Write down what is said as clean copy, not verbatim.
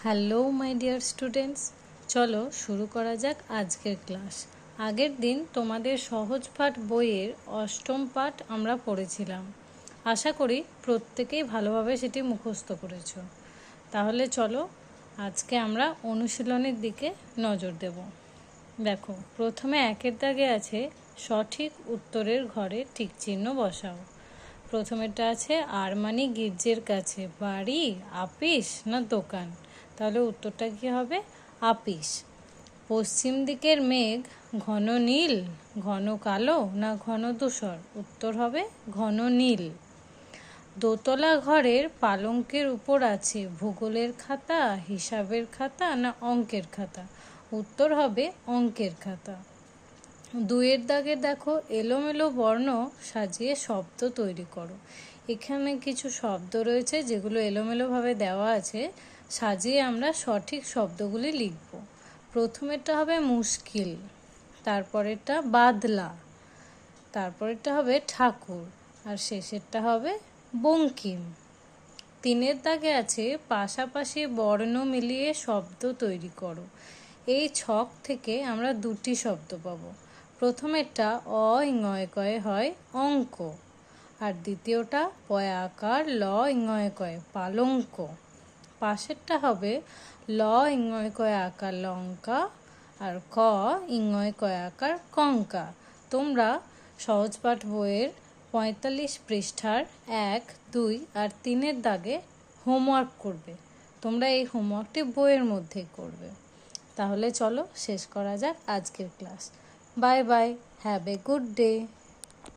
Hello my dear students, চলো শুরু করা যাক আজকের ক্লাস। আগের দিন তোমাদের সহজ পাঠ বইয়ের অষ্টম পাঠ আমরা পড়েছিলাম। আশা করি প্রত্যেকেই ভালোভাবে সেটি মুখস্থ করেছ। তাহলে চলো আজকে আমরা অনুশীলনের দিকে নজর দেব। দেখো, প্রথমে একের দাগে আছে সঠিক উত্তরের ঘরে টিক চিহ্ন বসাও। প্রথমেরটা আছে আরমানি গির্জের কাছে বাড়ি, আপিস না দোকান? তাহলে উত্তরটা কি হবে? আপিস। পশ্চিম দিকের মেঘ ঘন নীল, ঘন কালো না ঘন ধূসর? উত্তর হবে ঘন নীল। দোতলা ঘরের পালঙ্কের উপর আছে ভূগোলের খাতা, হিসাবের খাতা না অঙ্কের খাতা? উত্তর হবে অঙ্কের খাতা। দুইয়ের দাগে দেখো এলোমেলো বর্ণ সাজিয়ে শব্দ তৈরি করো। এখানে কিছু শব্দ রয়েছে যেগুলো এলোমেলোভাবে দেওয়া আছে, সাজিয়ে আমরা সঠিক শব্দগুলি লিখব। প্রথমেরটা হবে মুশকিল, তারপরেরটা বাদলা, তারপরেরটা হবে ঠাকুর, আর শেষেরটা হবে বঙ্কিম। তিনের দাগে আছে পাশাপাশি বর্ণ মিলিয়ে শব্দ তৈরি করো। এই ছক থেকে আমরা দুটি শব্দ পাবো। প্রথমেরটা অ ইঙয় কয়ে হয় অঙ্ক, আর দ্বিতীয়টা পয় আকার ল ইঙয় কয়ে পালঙ্ক। পাশেরটা হবে ল ইঙয় কয় আকার লঙ্কা, আর ক ইঙয় কয় আকার কঙ্কা। তোমরা সহজ পাঠ বইয়ের 45 পৃষ্ঠার 1, 2 আর 3 দাগে হোমওয়ার্ক করবে। তোমরা এই হোমওয়ার্কটি বইয়ের মধ্যেই করবে। তাহলে চলো শেষ করা যাক আজকের class. Bye bye, have a good day.